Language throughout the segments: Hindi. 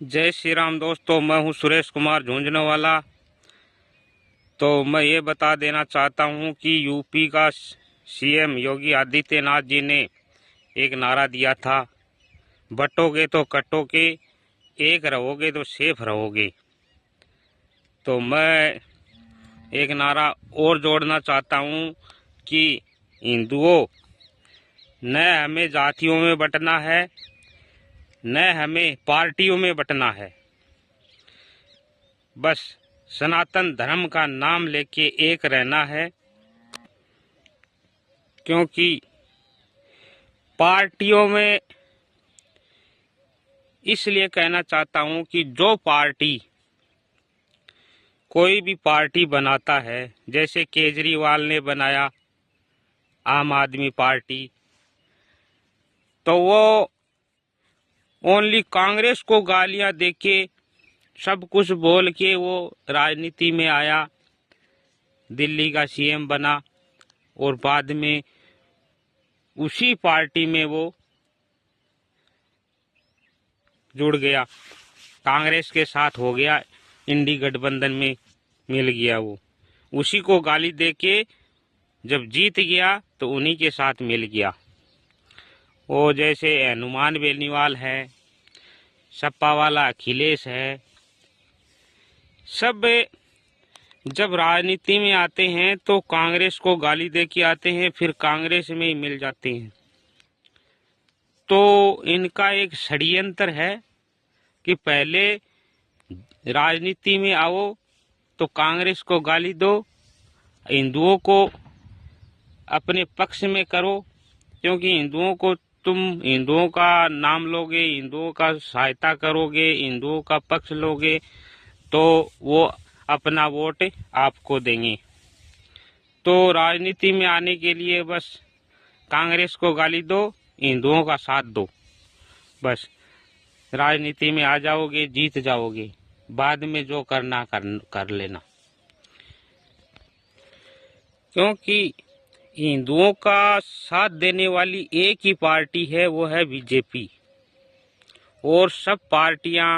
जय श्री राम दोस्तों, मैं हूं सुरेश कुमार झुंझुनू वाला। तो मैं ये बता देना चाहता हूं कि यूपी का सीएम योगी आदित्यनाथ जी ने एक नारा दिया था, बटोगे तो कटोगे, एक रहोगे तो सेफ रहोगे। तो मैं एक नारा और जोड़ना चाहता हूं कि हिंदुओं, न हमें जातियों में बंटना है, न हमें पार्टियों में बंटना है। बस सनातन धर्म का नाम लेके एक रहना है। क्योंकि पार्टियों में इसलिए कहना चाहता हूं कि जो पार्टी, कोई भी पार्टी बनाता है, जैसे केजरीवाल ने बनाया आम आदमी पार्टी, तो वो ओनली कांग्रेस को गालियां देके, सब कुछ बोल के वो राजनीति में आया, दिल्ली का सीएम बना और बाद में उसी पार्टी में वो जुड़ गया, कांग्रेस के साथ हो गया, इंडी गठबंधन में मिल गया। वो उसी को गाली देके जब जीत गया तो उन्हीं के साथ मिल गया। वो जैसे हनुमान बेनीवाल है, सपा वाला अखिलेश है, सब जब राजनीति में आते हैं तो कांग्रेस को गाली दे के आते हैं, फिर कांग्रेस में ही मिल जाते हैं। तो इनका एक षड्यंत्र है कि पहले राजनीति में आओ तो कांग्रेस को गाली दो, हिंदुओं को अपने पक्ष में करो, क्योंकि हिंदुओं को तुम हिंदुओं का नाम लोगे, हिंदुओं का सहायता करोगे, हिंदुओं का पक्ष लोगे, तो वो अपना वोट आपको देंगे। तो राजनीति में आने के लिए बस कांग्रेस को गाली दो, हिंदुओं का साथ दो, बस राजनीति में आ जाओगे, जीत जाओगे, बाद में जो करना कर लेना। क्योंकि हिंदुओं का साथ देने वाली एक ही पार्टी है, वो है बीजेपी, और सब पार्टियां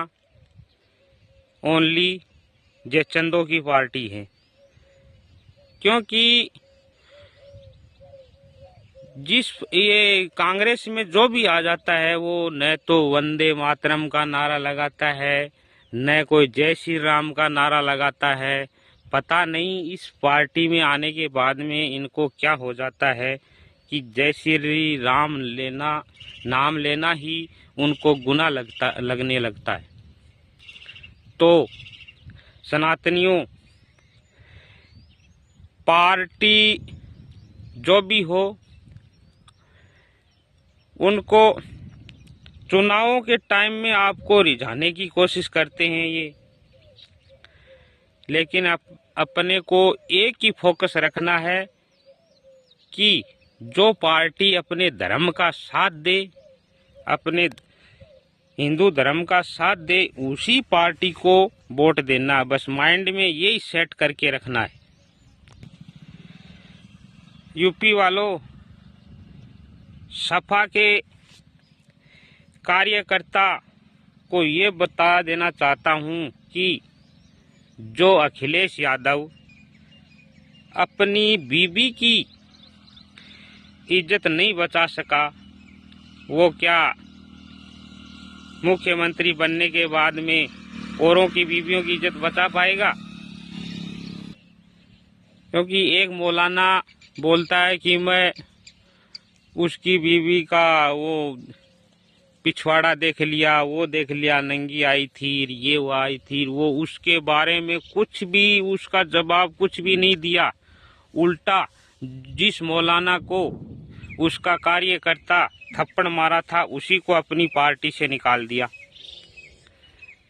ओनली जे चंदों की पार्टी है। क्योंकि जिस ये कांग्रेस में जो भी आ जाता है वो न तो वंदे मातरम का नारा लगाता है, न कोई जय श्री राम का नारा लगाता है। पता नहीं इस पार्टी में आने के बाद में इनको क्या हो जाता है कि जय श्री राम नाम लेना ही उनको गुनाह लगने लगता है। तो सनातनियों, पार्टी जो भी हो, उनको चुनावों के टाइम में आपको रिझाने की कोशिश करते हैं ये, लेकिन अपने को एक ही फोकस रखना है कि जो पार्टी अपने धर्म का साथ दे, अपने हिंदू धर्म का साथ दे, उसी पार्टी को वोट देना। बस माइंड में यही सेट करके रखना है। यूपी वालों, सपा के कार्यकर्ता को ये बता देना चाहता हूं कि जो अखिलेश यादव अपनी बीबी की इज्जत नहीं बचा सका, वो क्या मुख्यमंत्री बनने के बाद में औरों की बीवियों की इज्जत बचा पाएगा? क्योंकि एक मौलाना बोलता है कि मैं उसकी बीवी का वो पिछवाड़ा देख लिया, वो देख लिया, नंगी आई थी, ये वो आई थी, वो उसके बारे में कुछ भी उसका जवाब कुछ भी नहीं दिया। उल्टा जिस मौलाना को उसका कार्यकर्ता थप्पड़ मारा था, उसी को अपनी पार्टी से निकाल दिया।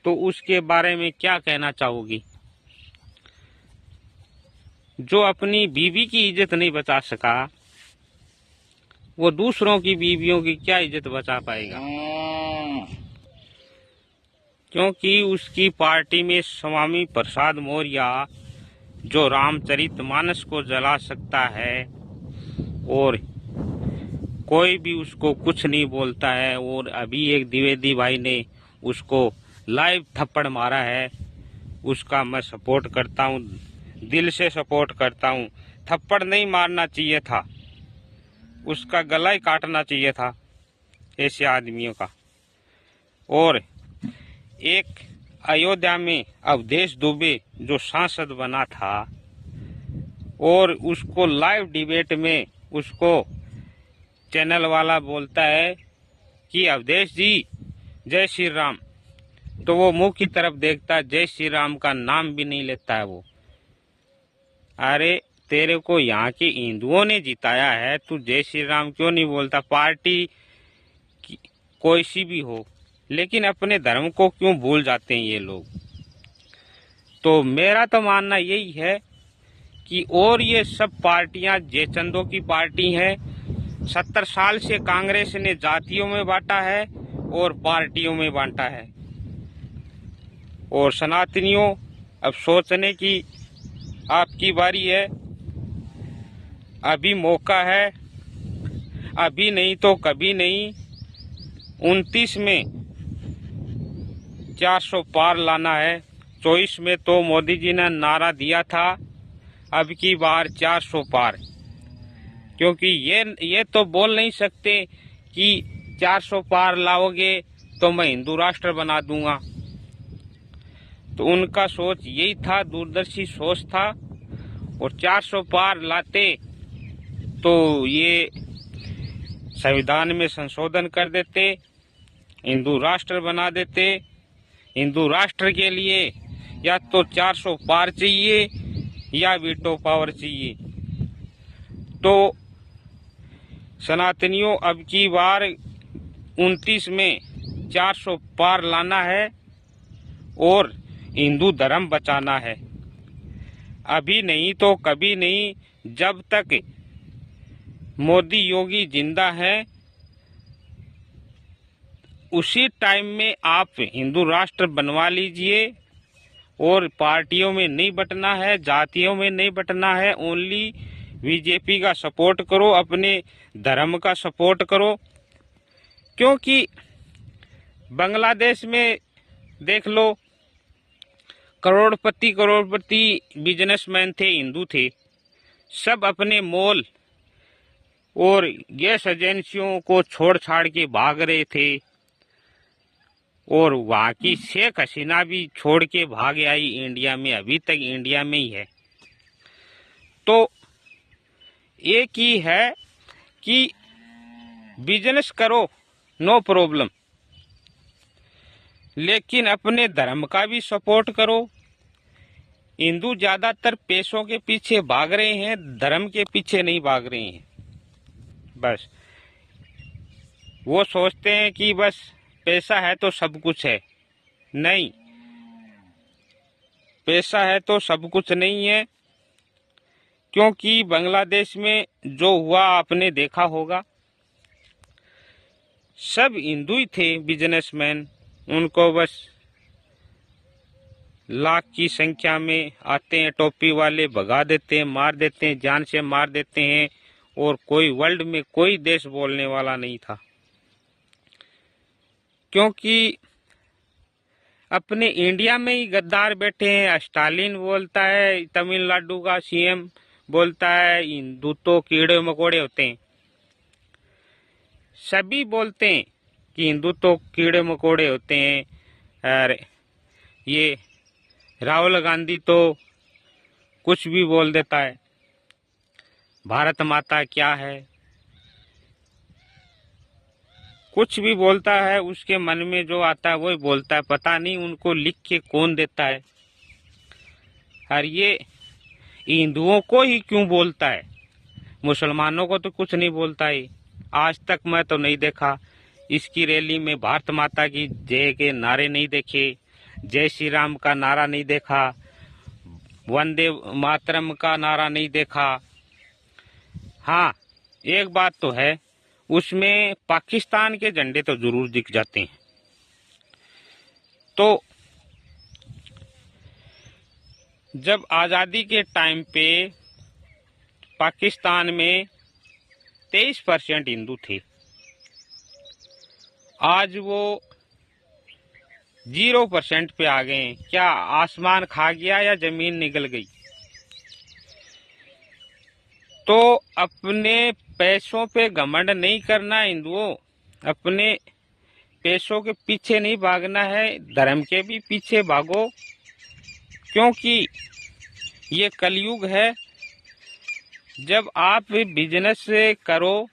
तो उसके बारे में क्या कहना चाहोगी? जो अपनी बीवी की इज्जत नहीं बचा सका, वो दूसरों की बीवियों की क्या इज्जत बचा पाएगा? क्योंकि उसकी पार्टी में स्वामी प्रसाद मौर्य, जो रामचरितमानस को जला सकता है और कोई भी उसको कुछ नहीं बोलता है, और अभी एक द्विवेदी भाई ने उसको लाइव थप्पड़ मारा है उसका मैं सपोर्ट करता हूँ, दिल से सपोर्ट करता हूँ। थप्पड़ नहीं मारना चाहिए था, उसका गला ही काटना चाहिए था ऐसे आदमियों का। और एक अयोध्या में अवधेश दुबे जो सांसद बना था और उसको लाइव डिबेट में उसको चैनल वाला बोलता है कि अवधेश जी जय श्री राम, तो वो मुंह की तरफ देखता है, जय श्री राम का नाम भी नहीं लेता है वो। अरे तेरे को यहाँ के हिंदुओं ने जिताया है, तू जय श्री राम क्यों नहीं बोलता? पार्टी कोई सी भी हो, लेकिन अपने धर्म को क्यों भूल जाते हैं ये लोग? तो मेरा तो मानना यही है कि और ये सब पार्टियां जयचंदों की पार्टी है। 70 साल से कांग्रेस ने जातियों में बांटा है और पार्टियों में बांटा है। और सनातनियों, अब सोचने की आपकी बारी है, अभी मौका है, अभी नहीं तो कभी नहीं। 29 में 400 पार लाना है। 24 में तो मोदी जी ने नारा दिया था अब की बार 400 पार, क्योंकि ये तो बोल नहीं सकते कि 400 पार लाओगे तो मैं हिंदू राष्ट्र बना दूंगा। तो उनका सोच यही था, दूरदर्शी सोच था। और 400 पार लाते तो ये संविधान में संशोधन कर देते, हिंदू राष्ट्र बना देते। हिंदू राष्ट्र के लिए या तो 400 पार चाहिए या वीटो पावर चाहिए। तो सनातनियों, अब की बार 29 में 400 पार लाना है और हिंदू धर्म बचाना है। अभी नहीं तो कभी नहीं, जब तक मोदी योगी जिंदा है उसी टाइम में आप हिंदू राष्ट्र बनवा लीजिए। और पार्टियों में नहीं बंटना है, जातियों में नहीं बंटना है, ओनली बीजेपी का सपोर्ट करो, अपने धर्म का सपोर्ट करो। क्योंकि बांग्लादेश में देख लो, करोड़पति बिजनेसमैन थे, हिंदू थे, सब अपने मॉल और गैस एजेंसियों को छोड़ छाड़ के भाग रहे थे। और वहाँ की शेख हसीना भी छोड़ के भाग आई इंडिया में, अभी तक इंडिया में ही है। तो एक ही है कि बिजनेस करो, नो प्रॉब्लम, लेकिन अपने धर्म का भी सपोर्ट करो। हिंदू ज्यादातर पैसों के पीछे भाग रहे हैं, धर्म के पीछे नहीं भाग रहे हैं। बस वो सोचते हैं कि बस पैसा है तो सब कुछ है। नहीं, पैसा है तो सब कुछ नहीं है। क्योंकि बांग्लादेश में जो हुआ आपने देखा होगा, सब हिंदू ही थे बिजनेसमैन, उनको बस लाख की संख्या में आते हैं टोपी वाले, भगा देते हैं, मार देते हैं, जान से मार देते हैं। और कोई वर्ल्ड में कोई देश बोलने वाला नहीं था, क्योंकि अपने इंडिया में ही गद्दार बैठे हैं। स्टालिन बोलता है, तमिलनाडु का सीएम बोलता है हिंदू तो कीड़े मकोड़े होते हैं। सभी बोलते हैं कि हिंदू तो कीड़े मकोड़े होते हैं। और ये राहुल गांधी तो कुछ भी बोल देता है, भारत माता क्या है, कुछ भी बोलता है, उसके मन में जो आता है वही बोलता है। पता नहीं उनको लिख के कौन देता है। और ये हिंदुओं को ही क्यों बोलता है, मुसलमानों को तो कुछ नहीं बोलता है। आज तक मैं तो नहीं देखा इसकी रैली में भारत माता की जय के नारे नहीं देखे, जय श्री राम का नारा नहीं देखा, वंदे मातरम का नारा नहीं देखा। हाँ, एक बात तो है, उसमें पाकिस्तान के झंडे तो जरूर दिख जाते हैं। तो जब आज़ादी के टाइम पे पाकिस्तान में 23% हिंदू थे, आज वो 0% पे आ गए हैं। क्या आसमान खा गया या जमीन निगल गई? तो अपने पैसों पे घमंड नहीं करना हिंदुओं, अपने पैसों के पीछे नहीं भागना है, धर्म के भी पीछे भागो, क्योंकि ये कलयुग है। जब आप बिजनेस करो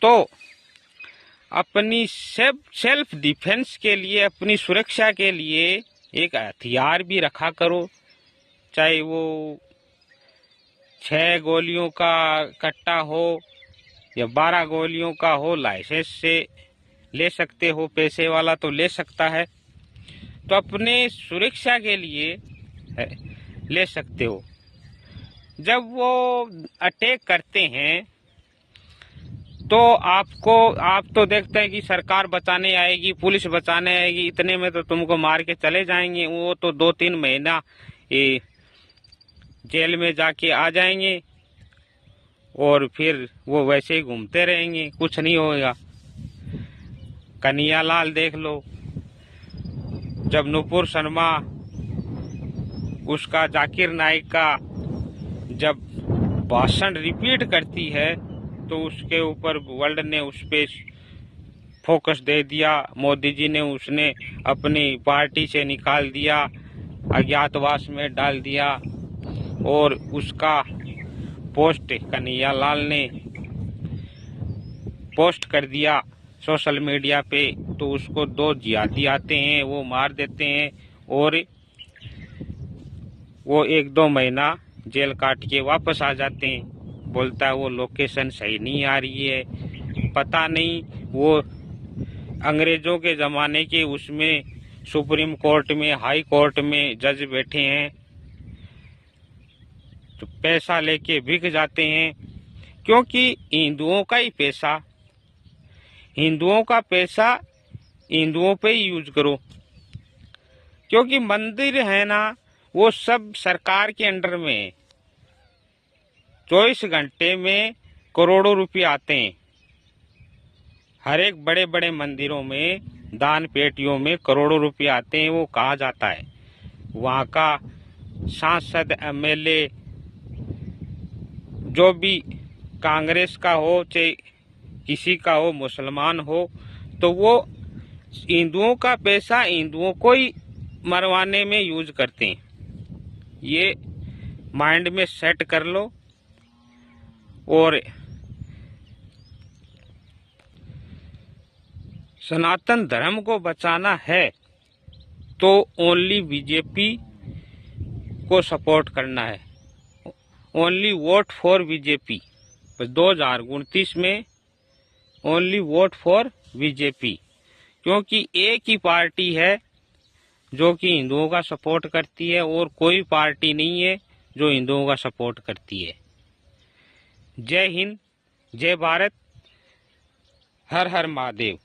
तो अपनी सेल्फ डिफेंस के लिए, अपनी सुरक्षा के लिए एक हथियार भी रखा करो, चाहे वो 6 गोलियों का कट्टा हो या 12 गोलियों का हो। लाइसेंस से ले सकते हो, पैसे वाला तो ले सकता है, तो अपने सुरक्षा के लिए ले सकते हो। जब वो अटैक करते हैं तो आप तो देखते हैं कि सरकार बचाने आएगी, पुलिस बचाने आएगी, इतने में तो तुमको मार के चले जाएंगे। वो तो 2-3 महीना जेल में जाके आ जाएंगे और फिर वो वैसे ही घूमते रहेंगे, कुछ नहीं होगा। कन्हैयालाल देख लो, जब नुपुर शर्मा उसका जाकिर नाइक का जब भाषण रिपीट करती है तो उसके ऊपर वर्ल्ड ने उस पे फोकस दे दिया। मोदी जी ने उसने अपनी पार्टी से निकाल दिया, अज्ञातवास में डाल दिया, और उसका पोस्ट कन्हैयालाल ने पोस्ट कर दिया सोशल मीडिया पे। तो उसको 2 जिहादी आते हैं, वो मार देते हैं और वो 1-2 महीना जेल काट के वापस आ जाते हैं। बोलता है वो लोकेशन सही नहीं आ रही है, पता नहीं वो अंग्रेजों के ज़माने के उसमें सुप्रीम कोर्ट में, हाई कोर्ट में जज बैठे हैं, तो पैसा लेके बिक जाते हैं। क्योंकि हिंदुओं का ही पैसा, हिंदुओं का पैसा हिंदुओं पे ही यूज करो। क्योंकि मंदिर है ना, वो सब सरकार के अंडर में है। 24 घंटे में करोड़ों रुपए आते हैं। हर एक बड़े बड़े मंदिरों में दान पेटियों में करोड़ों रुपए आते हैं। वो कहा जाता है वहाँ का सांसद, एमएलए, जो भी कांग्रेस का हो चाहे किसी का हो, मुसलमान हो, तो वो हिंदुओं का पैसा हिंदुओं को ही मरवाने में यूज करते हैं। ये माइंड में सेट कर लो। और सनातन धर्म को बचाना है तो ओनली बीजेपी को सपोर्ट करना है, ओनली वोट फॉर बीजेपी। 2029 में ओनली वोट फॉर बीजेपी, क्योंकि एक ही पार्टी है जो कि हिंदुओं का सपोर्ट करती है और कोई पार्टी नहीं है जो हिंदुओं का सपोर्ट करती है। जय हिंद, जय भारत, हर हर महादेव।